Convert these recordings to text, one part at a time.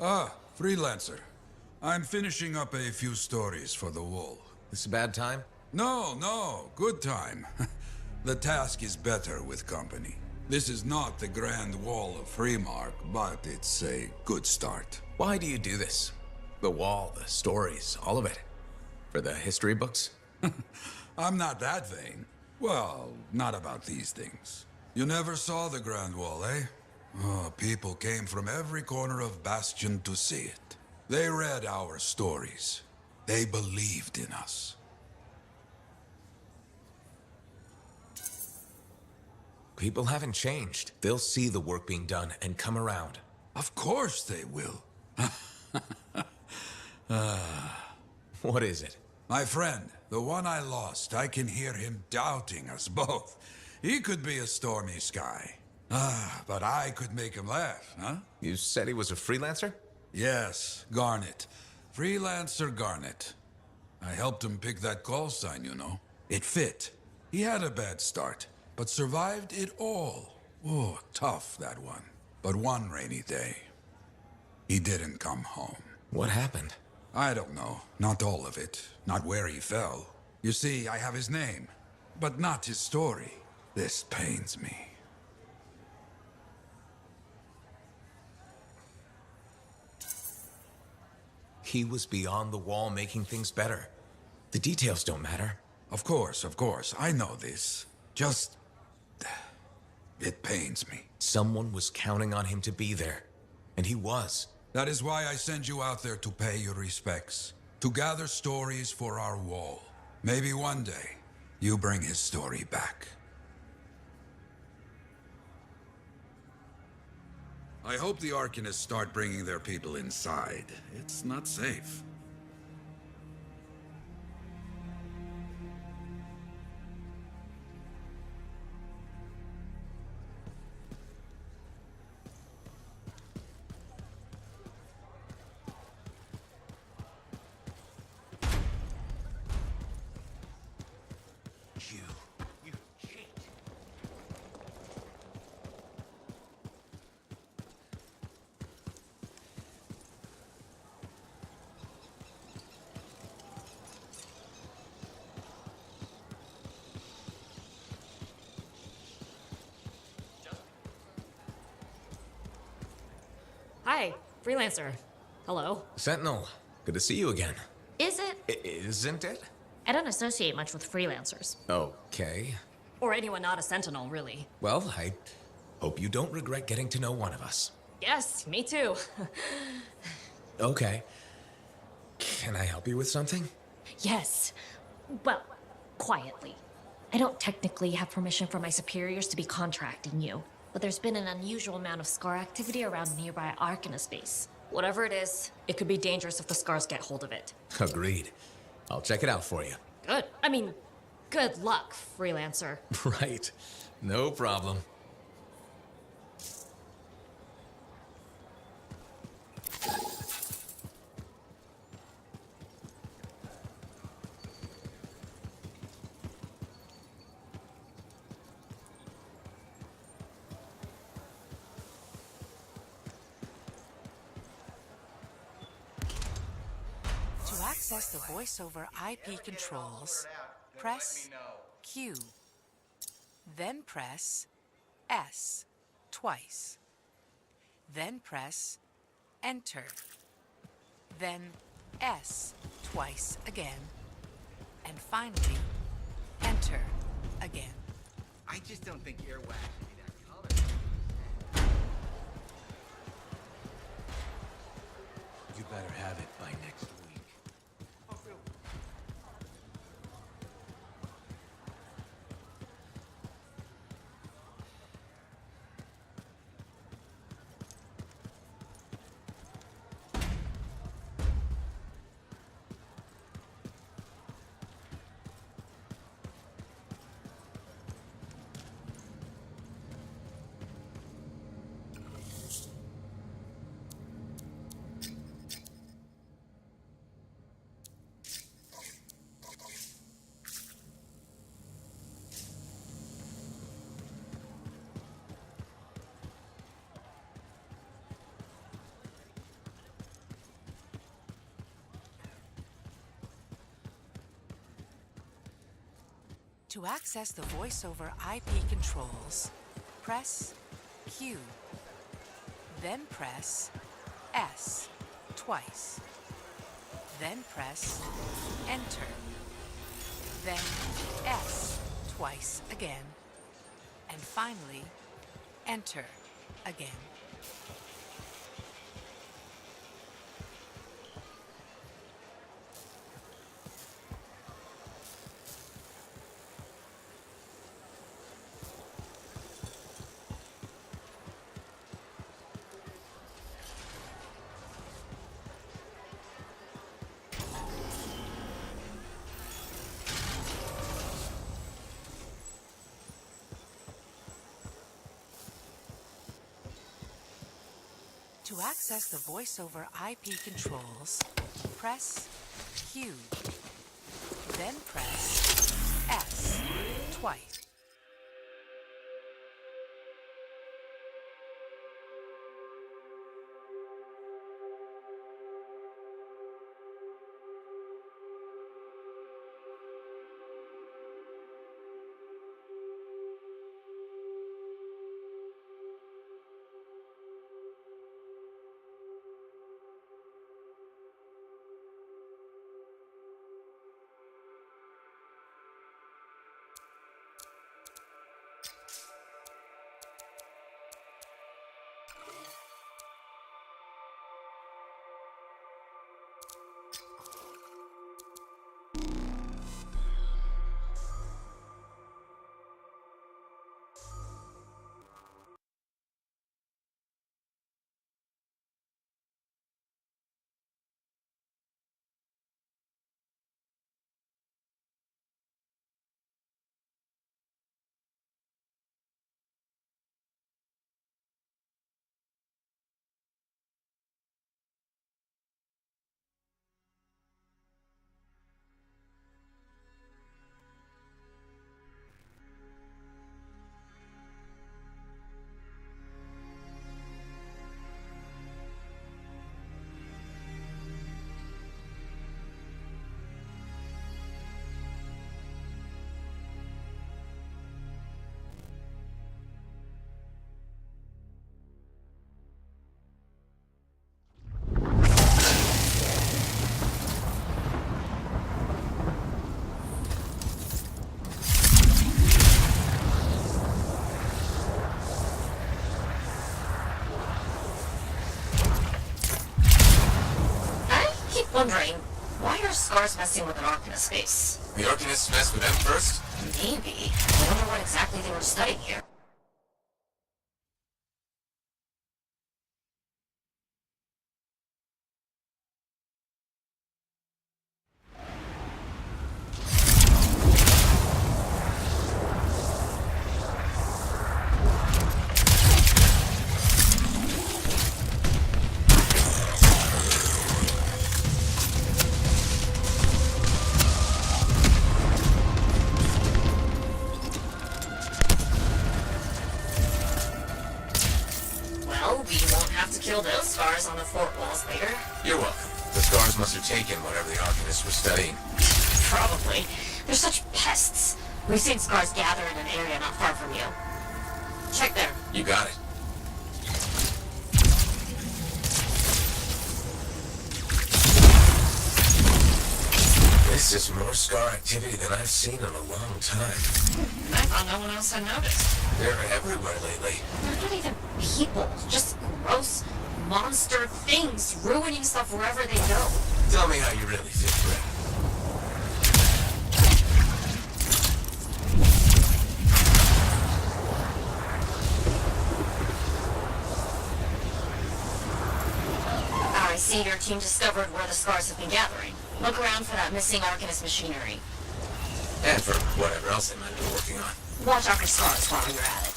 Ah, freelancer. I'm finishing up a few stories for the wall. This a bad time? No, good time. The task is better with company. This is not the grand wall of Freemark, but it's a good start. Why do you do this? The wall, the stories, all of it. For the history books? I'm not that vain. Well, not about these things. You never saw the Grand Wall, eh? Oh, people came from every corner of Bastion to see it. They read our stories. They believed in us. People haven't changed. They'll see the work being done and come around. Of course they will. What is it? My friend, the one I lost, I can hear him doubting us both. He could be a stormy sky. But I could make him laugh, huh? You said he was a freelancer? Yes, Garnet. Freelancer Garnet. I helped him pick that call sign, you know. It fit. He had a bad start, but survived it all. Oh, tough, that one. But one rainy day, he didn't come home. What happened? I don't know. Not all of it. Not where he fell. You see, I have his name, but not his story. This pains me. He was beyond the wall making things better. The details don't matter. Of course. I know this. Just... it pains me. Someone was counting on him to be there. And he was. That is why I send you out there to pay your respects. To gather stories for our wall. Maybe one day, you bring his story back. I hope the Arcanists start bringing their people inside. It's not safe. You cheat. Hi, freelancer. Hello. Sentinel, good to see you again. Is it? Isn't it? I don't associate much with freelancers. Okay. Or anyone not a sentinel, really. Well, I hope you don't regret getting to know one of us. Yes, me too. Okay. Can I help you with something? Yes. Well, quietly. I don't technically have permission from my superiors to be contracting you, but there's been an unusual amount of scar activity around nearby Arcanist base. Whatever it is, it could be dangerous if the scars get hold of it. Agreed. I'll check it out for you. Good. I mean, good luck, freelancer. Right. No problem. To access the voice-over IP controls, press Q, then press S twice, then press Enter, then S twice again, and finally Enter again. I just don't think earwax should be that color. You better have it by next week. To access the voice-over IP controls, press Q, then press S twice, then press Enter, then S twice again, and finally, Enter again. To access the voice-over IP controls, press Q, then press S twice. Wondering, why are scars messing with an Arcanist space? The Arcanists messed with them first? Maybe. I wonder what exactly they were studying here. Kill those scars on the fort walls later. You're welcome. The scars must have taken whatever the Arcanists were studying. Probably. They're such pests. We've seen scars gather in an area not far from you. Check there. You got it. This is more scar activity than I've seen in a long time. I thought no one else had noticed. They're everywhere lately. They're not even people. Just gross monster things ruining stuff wherever they go. Tell me how you really feel, Brett. I see your team discovered where the scars have been gathering. Look around for that missing Arcanist machinery. And for whatever else they might be working on. Watch out for scars while you're at it.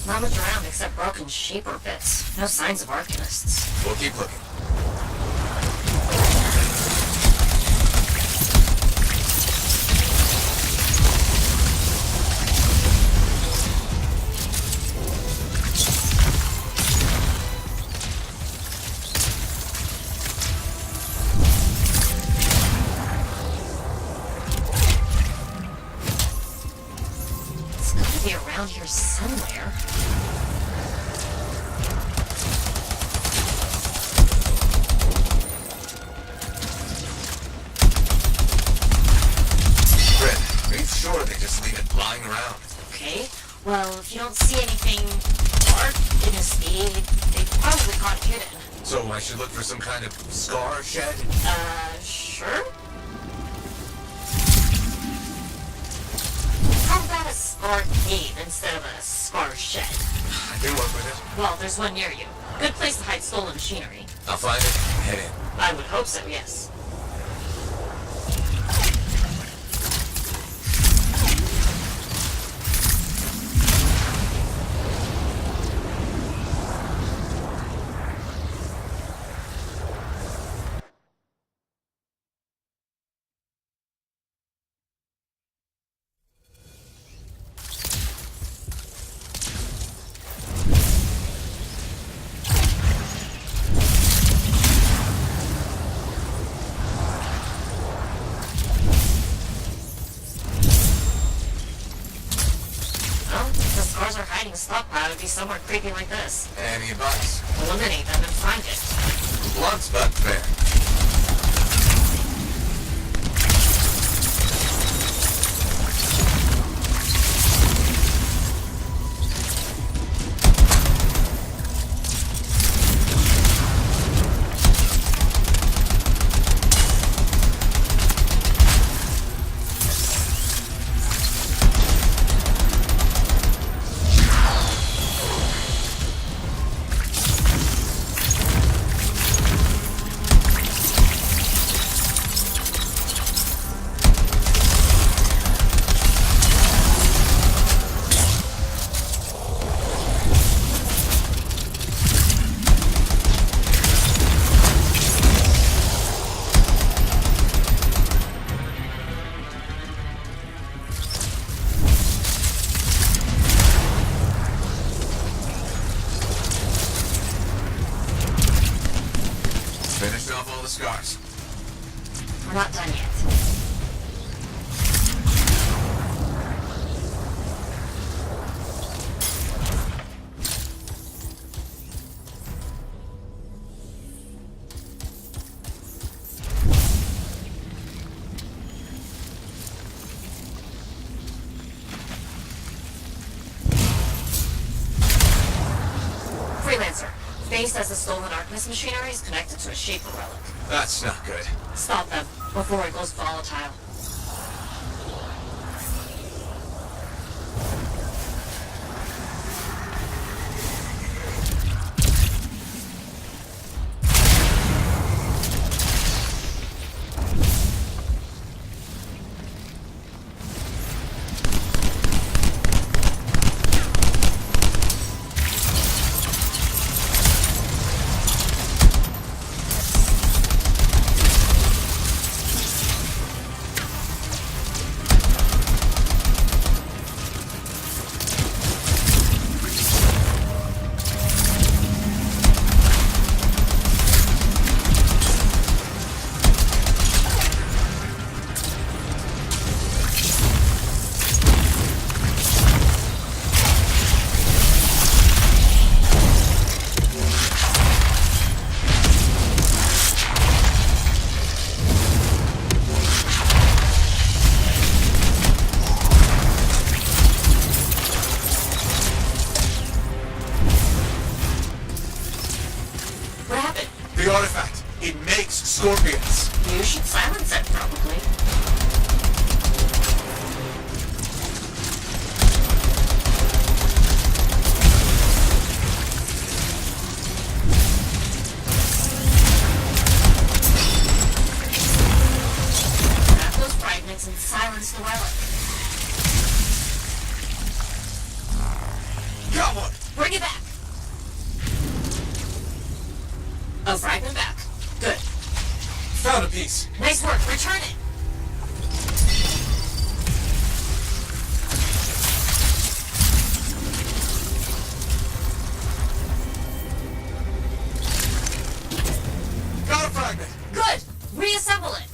Not much around except broken shaper bits. No signs of Arcanists. We'll keep looking. around here somewhere. Are you sure they just leave it lying around? Okay, well, if you don't see anything dark in his speed, they probably caught a kid in. So I should look for some kind of scar shed? Sure? How about a scar cave instead of a scar shed? I can work with it. Well, there's one near you. Good place to hide stolen machinery. I'll find it and head in. I would hope so, yes. A stockpile would be somewhere creepy like this. Any advice? Eliminate them and find it. Blunt's but fair. Finished off all the scars. We're not done yet. Freelancer. Face as the stolen Arcanist machinery is connected to a Shaper relic. That's not good. Stop them before it goes volatile. The artifact. It makes scorpions. You should silence it, probably. Grab those fragments and silence the relic. Got one. Bring it back. A fragment back. Good. Found a piece. Nice work. Return it. Got a fragment. Good. Reassemble it.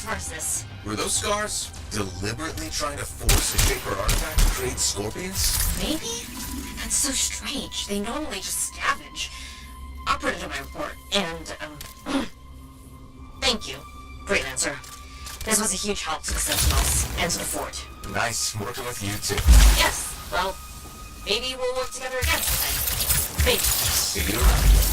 versus. Were those scars deliberately trying to force a Shaper artifact to create scorpions? Maybe? That's so strange. They normally just scavenge. I'll put it in my report. And, thank you, Freelancer. This was a huge help to the Sentinels and to the fort. Nice working with you too. Yes, well, maybe we'll work together again sometime. Maybe. See you around.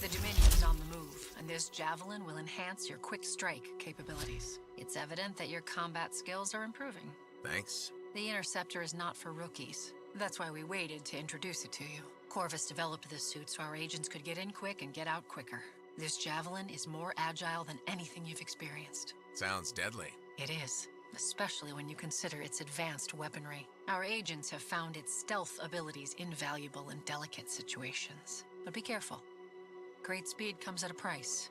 The Dominion is on the move, and this javelin will enhance your quick strike capabilities. It's evident that your combat skills are improving. Thanks. The Interceptor is not for rookies. That's why we waited to introduce it to you. Corvus developed this suit so our agents could get in quick and get out quicker. This javelin is more agile than anything you've experienced. Sounds deadly. It is, especially when you consider its advanced weaponry. Our agents have found its stealth abilities invaluable in delicate situations. But be careful. Great speed comes at a price.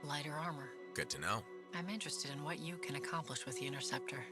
Lighter armor. Good to know. I'm interested in what you can accomplish with the Interceptor.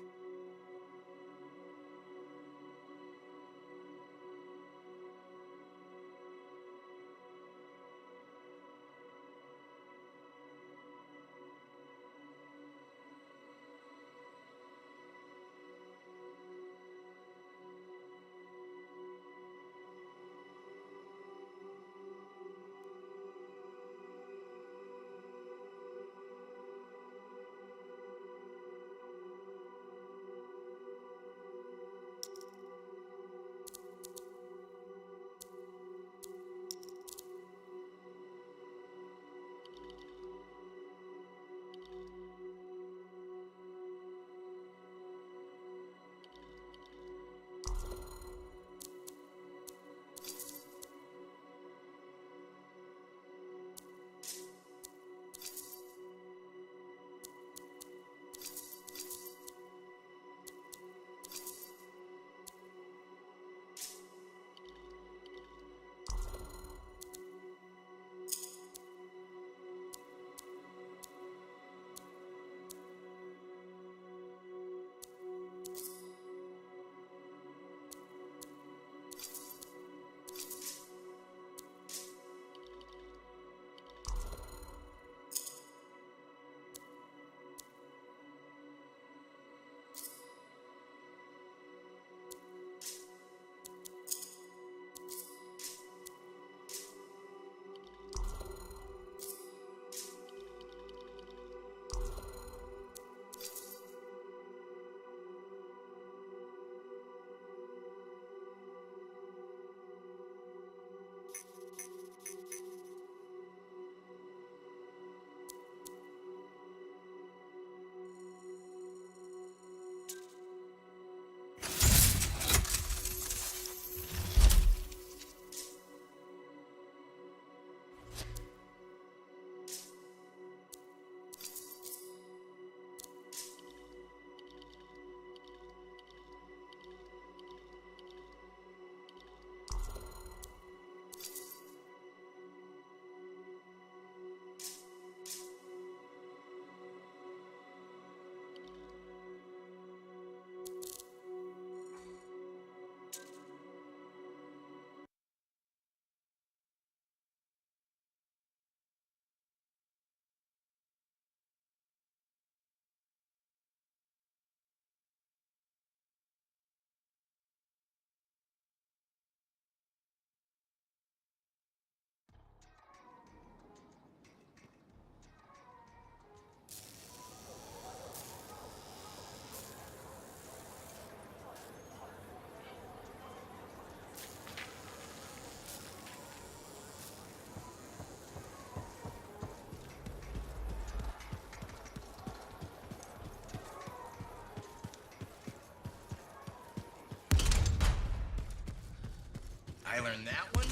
I learned that one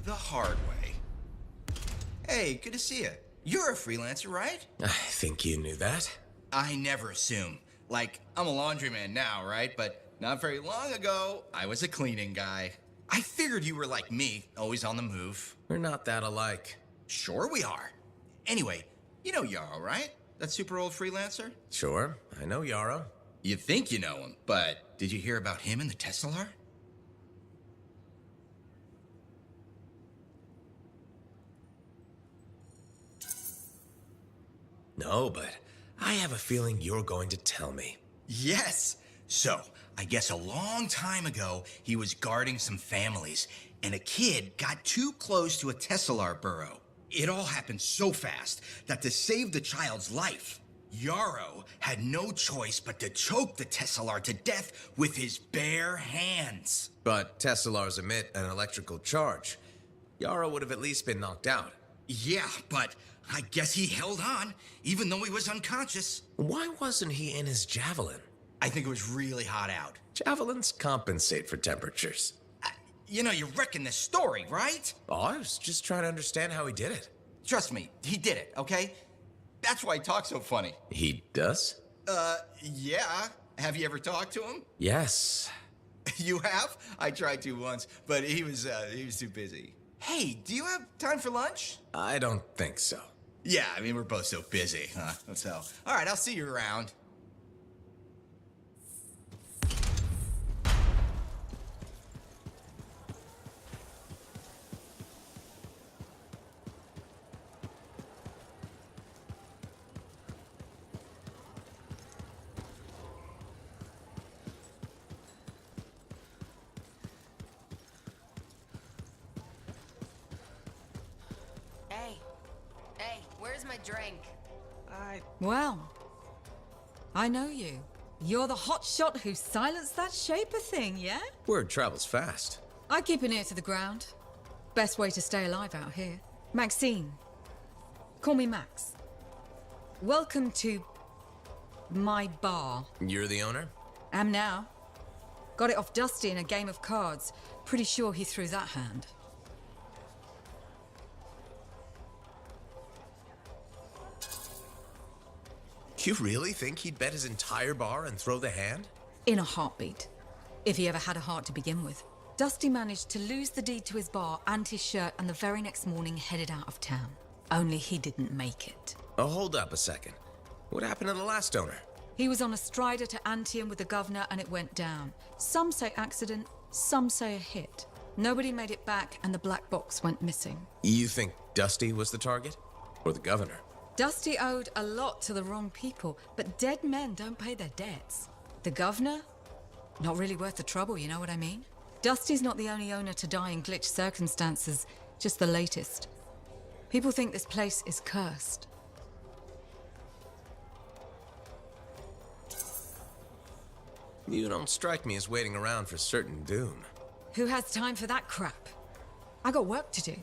the hard way. Hey, good to see you. You're a freelancer, right? I think you knew that. I never assume. Like, I'm a laundryman now, right? But not very long ago, I was a cleaning guy. I figured you were like me, always on the move. We're not that alike. Sure we are. Anyway, you know Yarrow, right? That super old freelancer? Sure, I know Yarrow. You think you know him, but did you hear about him and the Tesla? No, but I have a feeling you're going to tell me. Yes. So, I guess a long time ago, he was guarding some families, and a kid got too close to a Tesla burrow. It all happened so fast that to save the child's life, Yarrow had no choice but to choke the Tesla to death with his bare hands. But Teslars emit an electrical charge. Yarrow would have at least been knocked out. Yeah, but I guess he held on, even though he was unconscious. Why wasn't he in his javelin? I think it was really hot out. Javelins compensate for temperatures. You know, you're wrecking this story, right? Oh, I was just trying to understand how he did it. Trust me, he did it, okay? That's why he talks so funny. He does? Yeah. Have you ever talked to him? Yes. You have? I tried to once, but he was too busy. Hey, do you have time for lunch? I don't think so. Yeah, I mean, we're both so busy, huh? So, all right, I'll see you around. Hey, where's my drink? Well, I know you. You're the hotshot who silenced that Shaper thing, yeah? Word travels fast. I keep an ear to the ground. Best way to stay alive out here. Maxine. Call me Max. Welcome to my bar. You're the owner? Am now. Got it off Dusty in a game of cards. Pretty sure he threw that hand. You really think he'd bet his entire bar and throw the hand? In a heartbeat. If he ever had a heart to begin with. Dusty managed to lose the deed to his bar and his shirt, and the very next morning headed out of town. Only he didn't make it. Oh, hold up a second. What happened to the last owner? He was on a strider to Anthem with the governor and it went down. Some say accident, some say a hit. Nobody made it back and the black box went missing. You think Dusty was the target? Or the governor? Dusty owed a lot to the wrong people, but dead men don't pay their debts. The governor? Not really worth the trouble, you know what I mean? Dusty's not the only owner to die in glitch circumstances, just the latest. People think this place is cursed. You don't strike me as waiting around for certain doom. Who has time for that crap? I got work to do.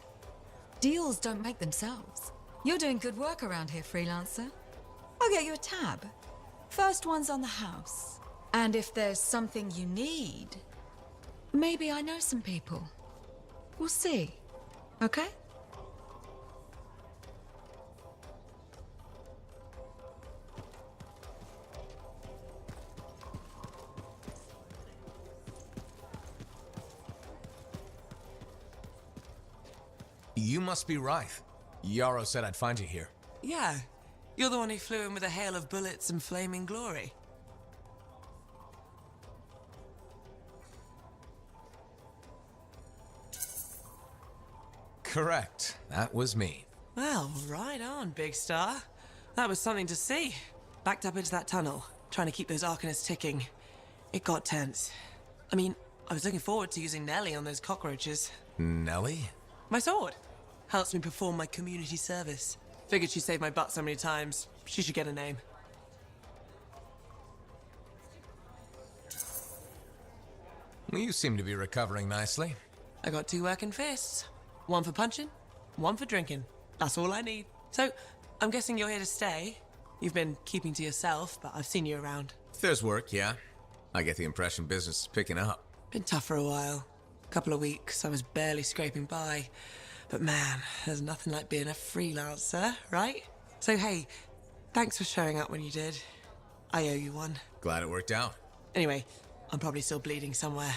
Deals don't make themselves. You're doing good work around here, freelancer. I'll get you a tab. First one's on the house. And if there's something you need, maybe I know some people. We'll see. Okay? You must be Rythe. Yarrow said I'd find you here. Yeah. You're the one who flew in with a hail of bullets and flaming glory. Correct. That was me. Well, right on, big star. That was something to see. Backed up into that tunnel, trying to keep those Arcanists ticking. It got tense. I mean, I was looking forward to using Nellie on those cockroaches. Nellie? My sword. Helps me perform my community service. Figured she saved my butt so many times. She should get a name. Well, you seem to be recovering nicely. I got 2 working fists. One for punching, one for drinking. That's all I need. So, I'm guessing you're here to stay. You've been keeping to yourself, but I've seen you around. If there's work, yeah. I get the impression business is picking up. Been tough for a while. Couple of weeks, I was barely scraping by. But man, there's nothing like being a freelancer, right? So hey, thanks for showing up when you did. I owe you one. Glad it worked out. Anyway, I'm probably still bleeding somewhere.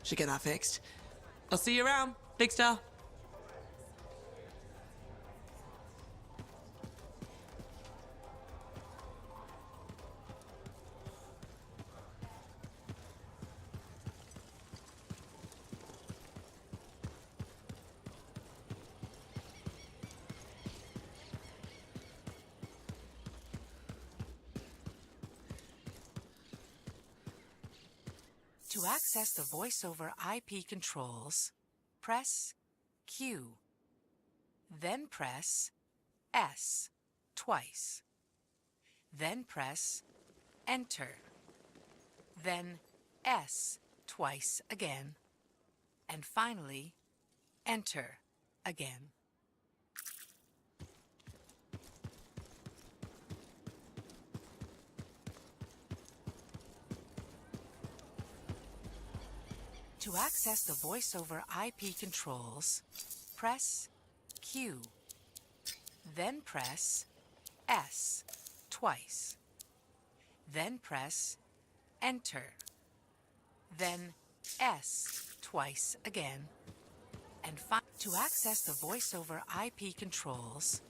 Should get that fixed. I'll see you around, Big Star. To access the voice-over IP controls, press Q, then press S twice, then press Enter, then S twice again, and finally Enter again. To access the voice-over IP controls, press Q, then press S twice, then press Enter, then S twice again, and to access the voice-over IP controls,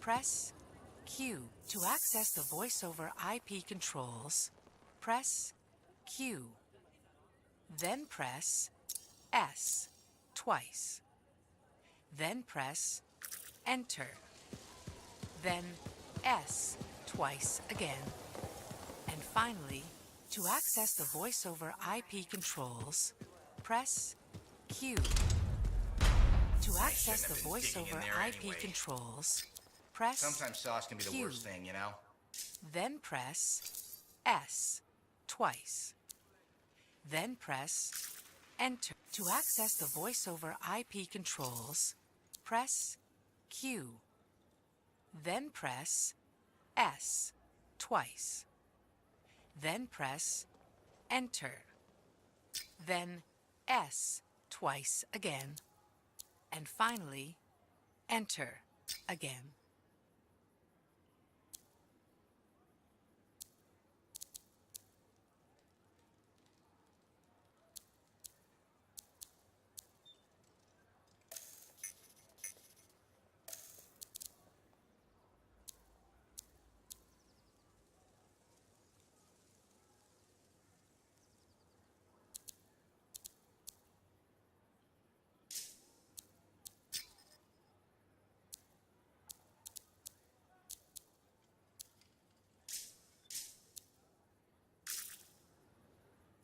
press Q. To access the voice-over IP controls, press Q. Then press S twice. Then press Enter. Then S twice again. And finally, to access the voice-over IP controls, press Q. To access the voice-over IP controls, press Sometimes sauce can be the Q. worst thing, you know? Then press S twice. Then press Enter. To access the voice-over IP controls, press Q. Then press S twice. Then press Enter. Then S twice again. And finally, Enter again.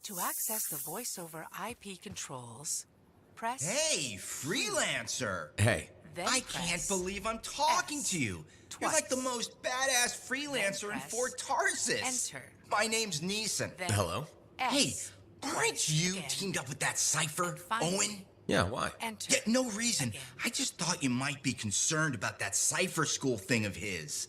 To access the voice-over IP controls, press... Hey, freelancer! Hey. Then I press can't believe I'm talking S to you. You're twice. like the most badass freelancer in press Fort Tarsis. Enter. My name's Neeson. Then Hello? Hey, S aren't twice you again. teamed up with that cipher, And finally, Owen? Yeah, why? Enter. Yeah, no reason. Again. I just thought you might be concerned about that cipher school thing of his.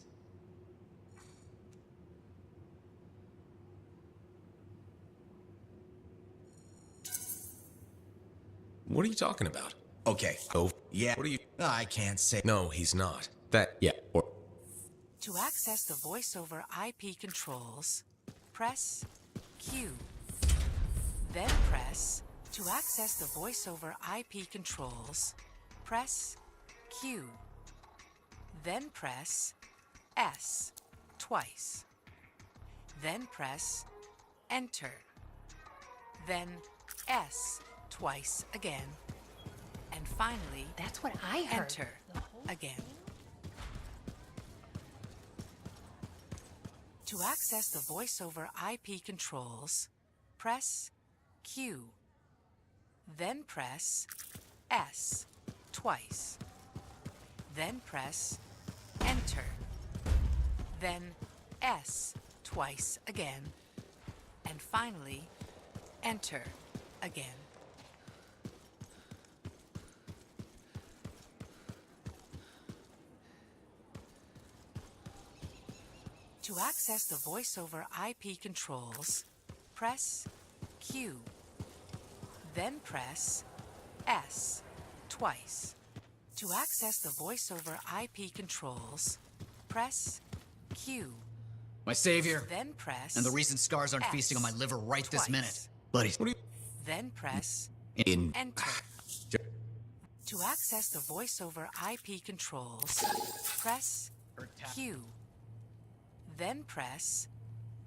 What are you talking about? Okay. Oh, Yeah. What are you... I can't say. No, he's not. Yeah, or... To access the voice-over IP controls, press Q. Then press... To access the voice-over IP controls, press Q. Then press S twice. Then press Enter. Then S twice again. And finally, That's what I heard. Enter again. To access the voice-over IP controls, press Q. Then press S twice. Then press Enter. Then S twice again. And finally, Enter again. To access the voice-over IP controls, press Q. Then press S twice. To access the voice over IP controls, press Q. My savior. Then press. And the reason scars aren't feasting on my liver right this minute. Buddies. Then press In. Enter. To access the voice over IP controls, press Q. Then press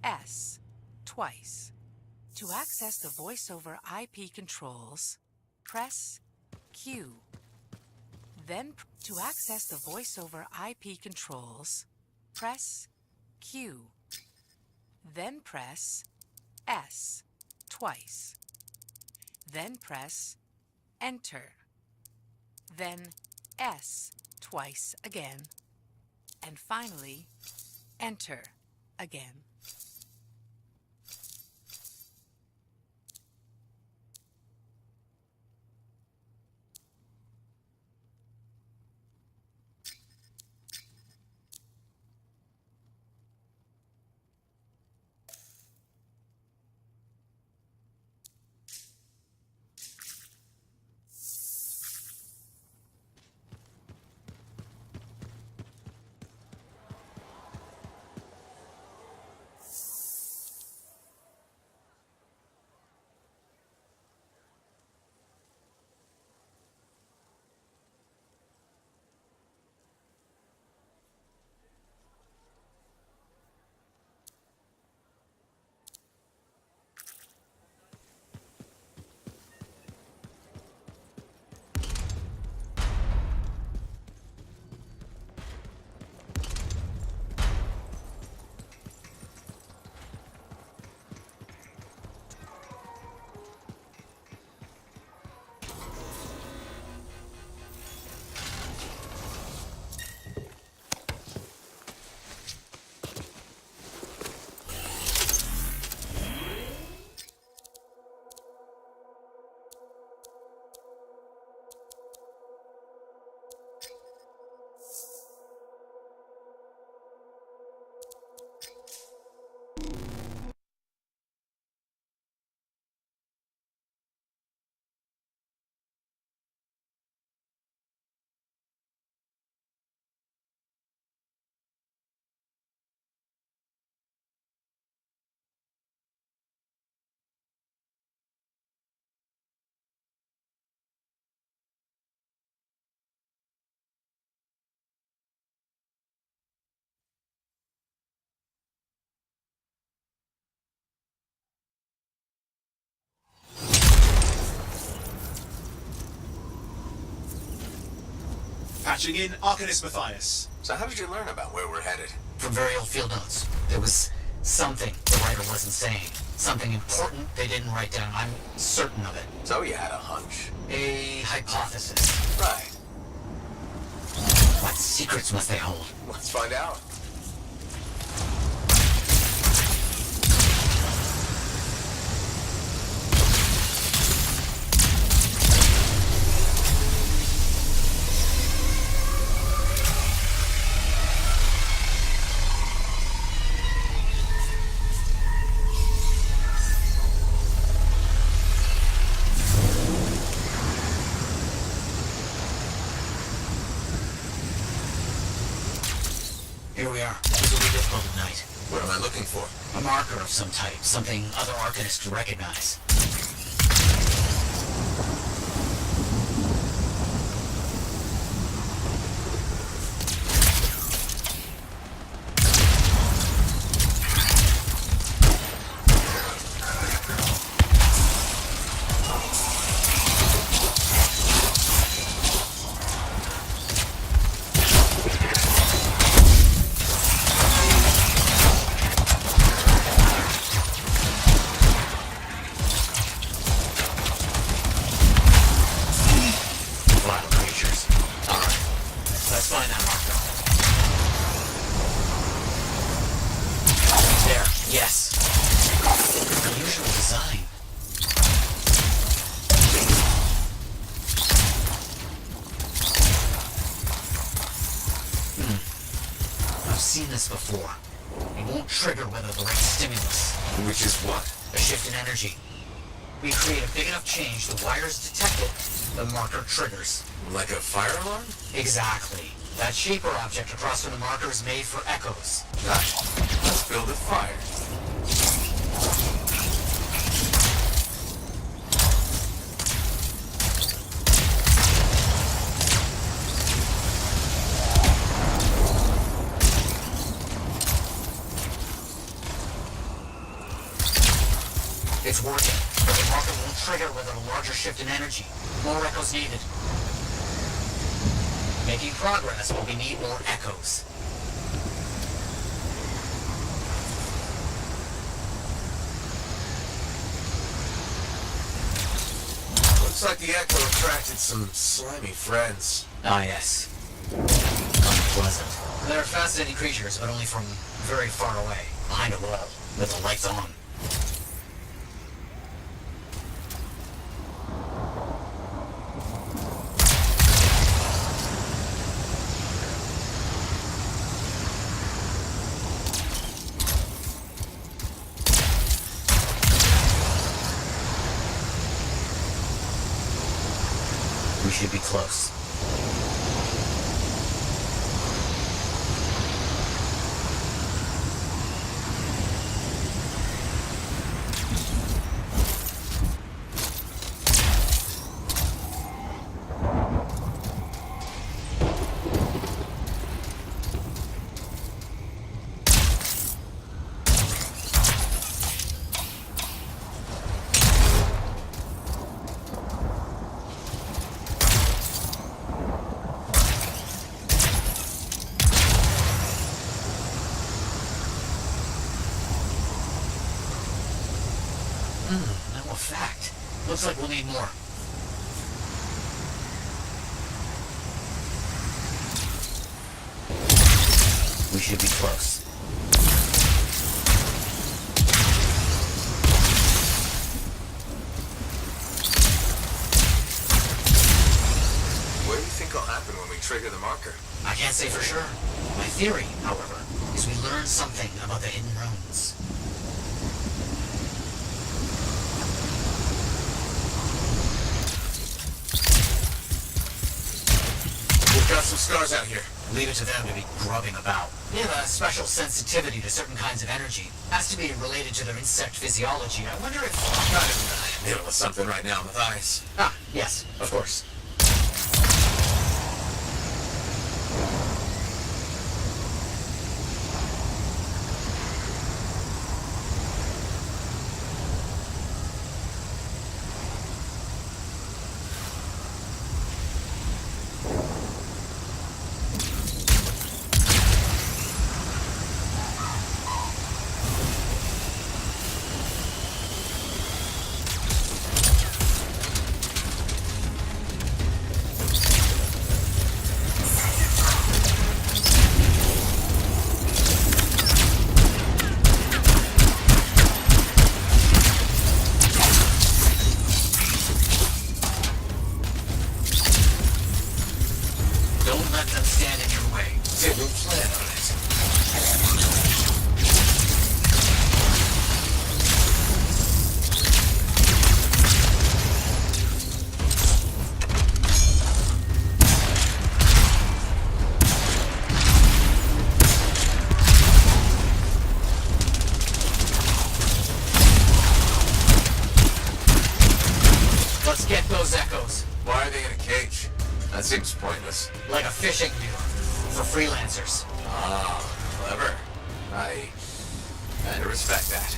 S twice. To access the voice over IP controls, press Q. Then to access the voice over IP controls, press Q. Then press S twice. Then press Enter. Then S twice again. And finally, Enter again. Patching in Arcanist Matthias. So how did you learn about where we're headed? From very old field notes. There was something the writer wasn't saying. Something important they didn't write down. I'm certain of it. So you had a hunch. A hypothesis. Right. What secrets must they hold? Let's find out. Here we are. This will be difficult at night. What am I looking for? A marker of some type. Something other Arcanists recognize. Seen this before. It won't trigger whether the right stimulus. Which is what? A shift in energy. We create a big enough change, the wires detect it, the marker triggers. Like a fire alarm? Exactly. That shaper object across from the marker is made for echoes. Gotcha. Let's build a fire. It's working, but the marker won't trigger without a larger shift in energy. More echoes needed. Making progress, but we need more echoes. Looks like the echo attracted some slimy friends. Ah, yes. Unpleasant. They're fascinating creatures, but only from very far away, behind a wall, with the lights on. We should be close. No effect. Looks like we'll need more. We should be close. What do you think will happen when we trigger the marker? I can't say for sure. My theory, however, is we learn something about the hidden runes. Got some scars out here. Leave it to them to be grubbing about. They have a special sensitivity to certain kinds of energy. Has to be related to their insect physiology. I wonder if... I'm kind of middle of something right now, Matthias. Ah, yes, of course. Don't let them stand in your way. Didn't plan on it. Let's get those echoes. Why are they in a cage? That seems pointless. Like a fishing lure for freelancers. Ah, clever. I respect that.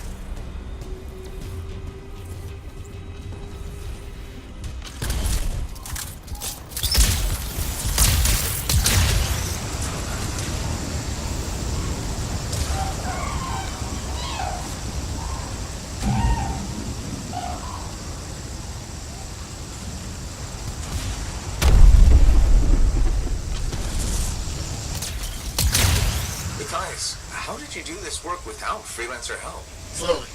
Matthias, how did you do this work without freelancer help? Slowly.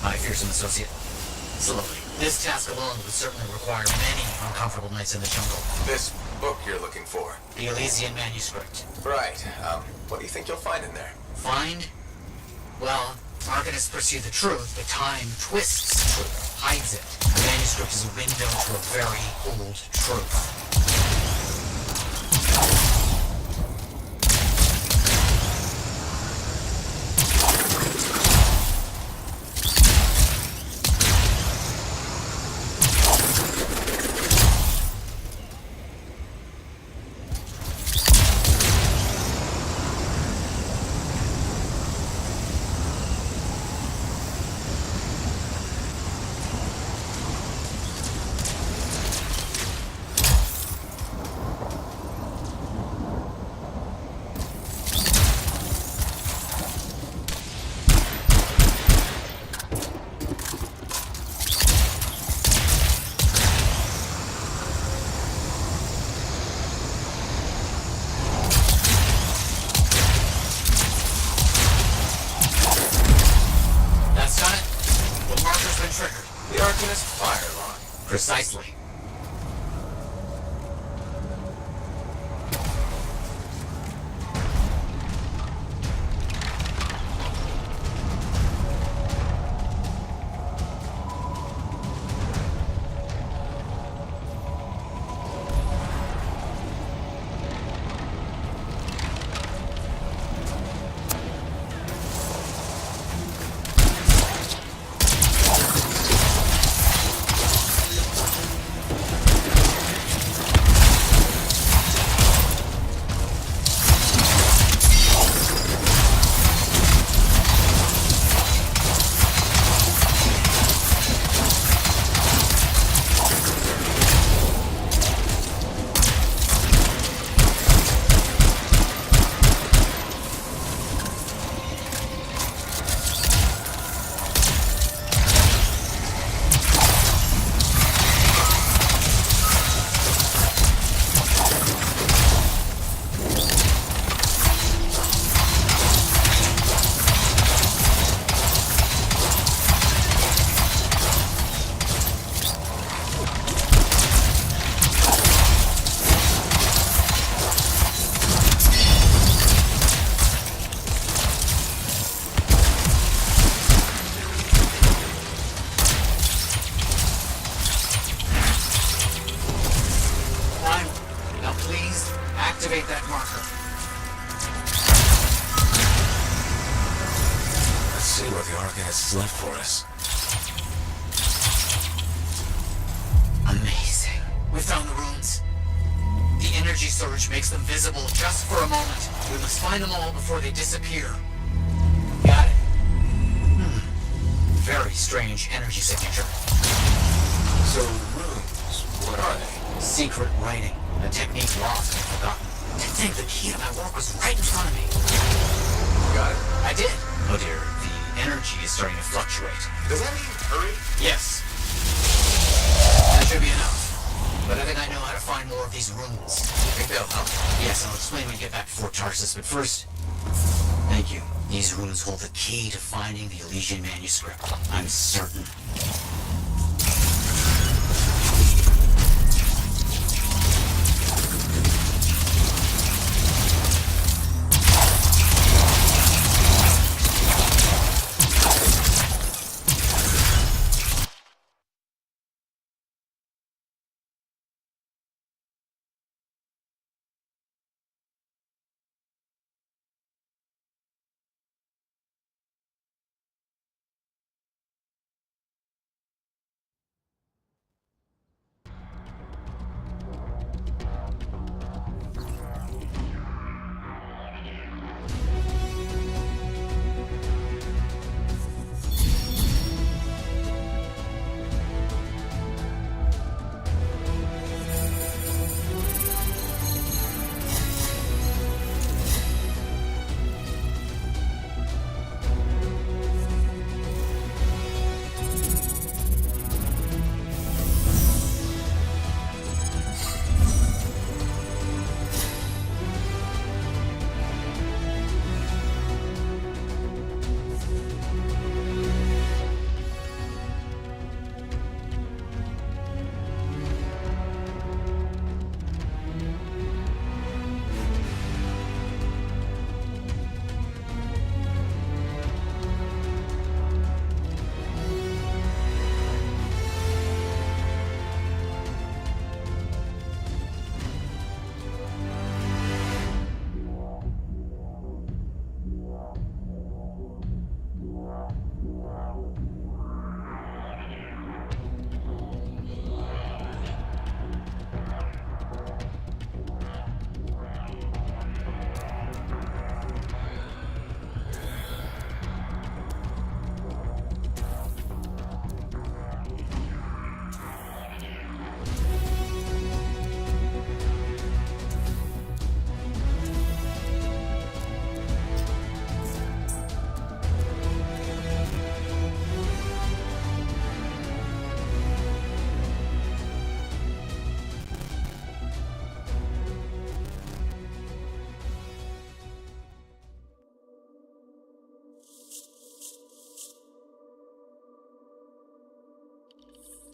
My fearsome associate. Slowly. This task alone would certainly require many uncomfortable nights in the jungle. This book you're looking for. The Elysian manuscript. Right. What do you think you'll find in there? Find? Well, arcanists pursue the truth, but time twists truth. hides it. The manuscript is a window to a very old truth. That's done it. The marker's been triggered. The Arcanist fire alarm. Precisely. Now please, activate that marker. Let's see what the Arcanist has left for us. Amazing. We found the runes. The energy surge makes them visible just for a moment. We must find them all before they disappear. Got it. Very strange energy signature. So, runes, what are they? Secret writing. A technique lost and forgotten. To think the key to my work was right in front of me. Got it? I did. Oh dear, the energy is starting to fluctuate. Does that mean hurry? Yes. That should be enough. But I think I know how to find more of these runes. Think they'll help? Yes, I'll explain when we get back to Fort Tarsus, but first... Thank you. These runes hold the key to finding the Elysian manuscript. I'm certain.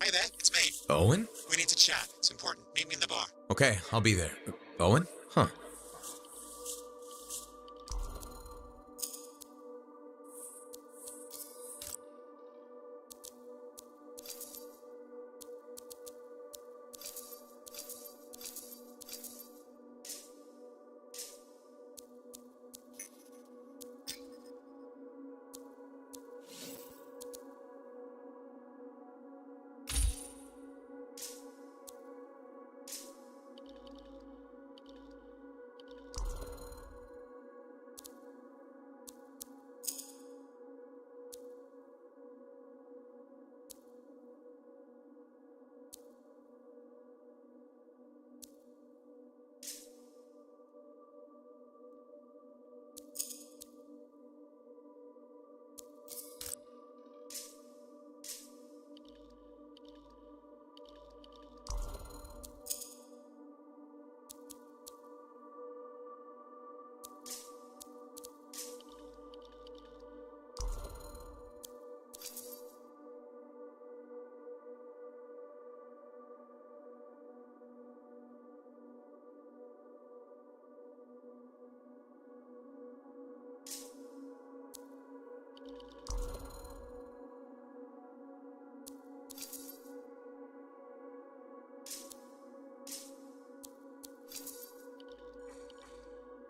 Hey there, it's me. Owen? We need to chat. It's important. Meet me in the bar. Okay, I'll be there. Owen? Huh.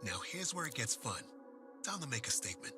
Now here's where it gets fun. Time to make a statement.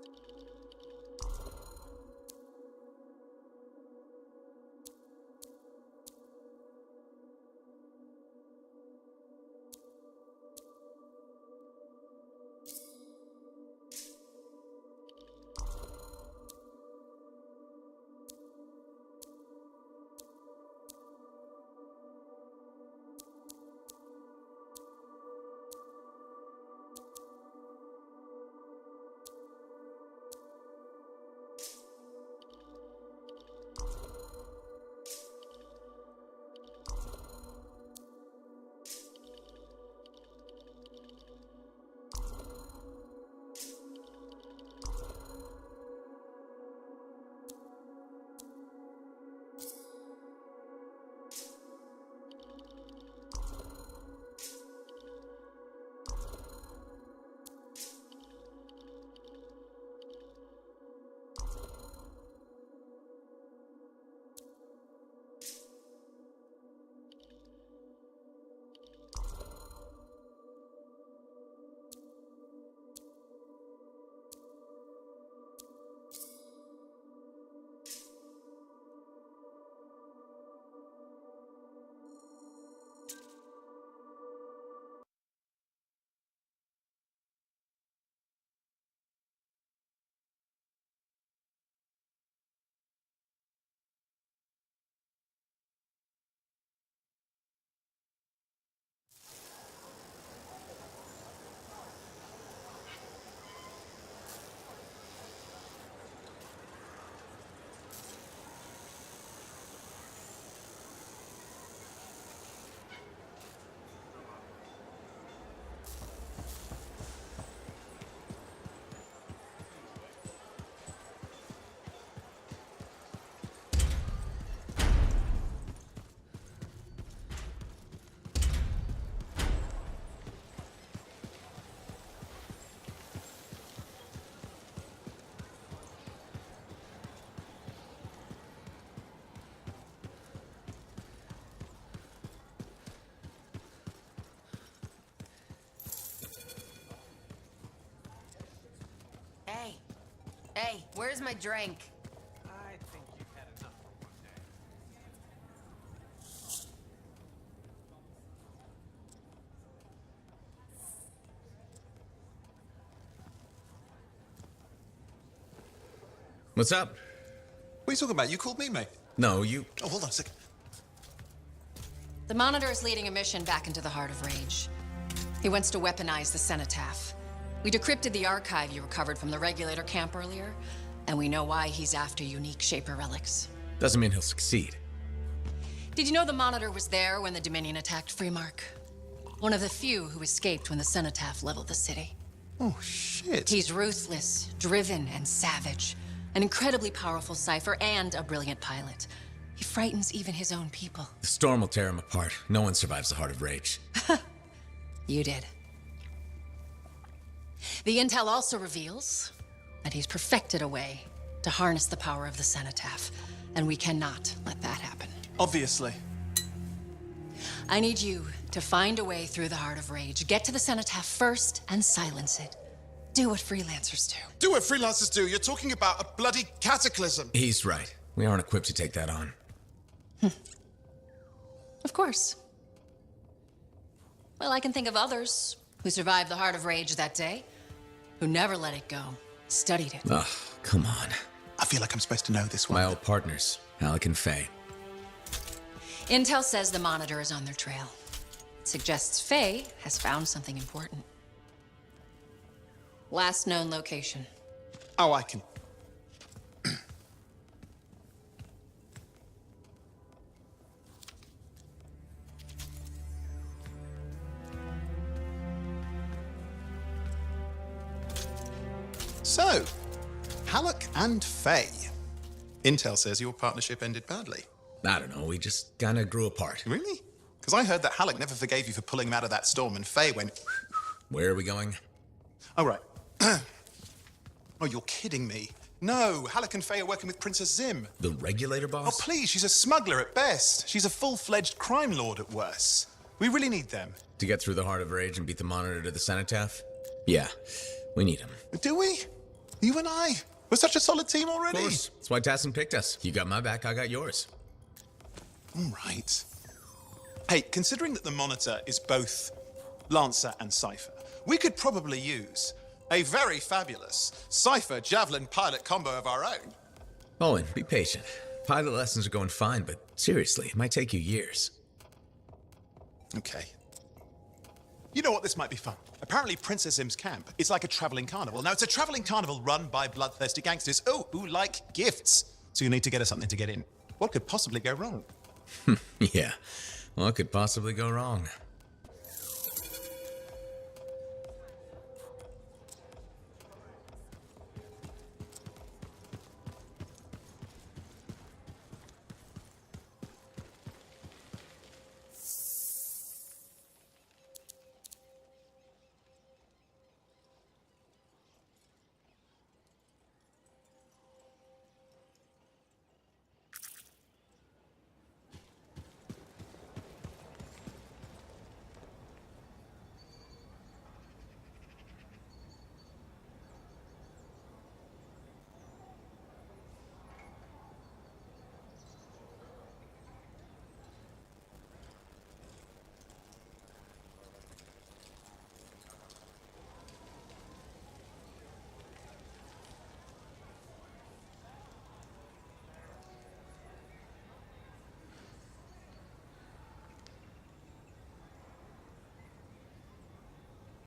Hey, where's my drink? I think you've had enough for one day. What's up? What are you talking about? You called me, mate. No, you... Oh, hold on a second. The Monitor is leading a mission back into the heart of Rage. He wants to weaponize the Cenotaph. We decrypted the archive you recovered from the Regulator camp earlier, and we know why he's after unique Shaper relics. Doesn't mean he'll succeed. Did you know the Monitor was there when the Dominion attacked Freemark? One of the few who escaped when the Cenotaph leveled the city. Oh, shit. He's ruthless, driven, and savage. An incredibly powerful cipher and a brilliant pilot. He frightens even his own people. The storm will tear him apart. No one survives the Heart of Rage. You did. The intel also reveals that he's perfected a way to harness the power of the cenotaph, and we cannot let that happen. Obviously. I need you to find a way through the Heart of Rage. Get to the cenotaph first and silence it. Do what freelancers do. Do what freelancers do. You're talking about a bloody cataclysm. He's right. We aren't equipped to take that on. Of course. Well, I can think of others who survived the Heart of Rage that day, who never let it go, studied it. Ugh, come on. I feel like I'm supposed to know this one. My old partners, Alec and Faye. Intel says the Monitor is on their trail. It suggests Faye has found something important. Last known location. Oh, I can... So, Halleck and Faye. Intel says your partnership ended badly. I don't know, we just kinda grew apart. Really? Because I heard that Halleck never forgave you for pulling him out of that storm, and Faye went... Where are we going? Oh, right. Oh, you're kidding me. No, Halleck and Faye are working with Princess Zim. The regulator boss? Oh, please, she's a smuggler at best. She's a full-fledged crime lord at worst. We really need them. To get through the Heart of Rage and beat the Monitor to the cenotaph? Yeah, we need him. Do we? You and I? We're such a solid team already. Of course. That's why Tassin picked us. You got my back, I got yours. All right. Hey, considering that the Monitor is both Lancer and Cypher, we could probably use a very fabulous Cypher Javelin pilot combo of our own. Owen, be patient. Pilot lessons are going fine, but seriously, it might take you years. Okay. You know what? This might be fun. Apparently, Princess Zim's camp is like a traveling carnival. Now, it's a traveling carnival run by bloodthirsty gangsters, who like gifts. So you need to get us something to get in. What could possibly go wrong? Yeah, what could possibly go wrong?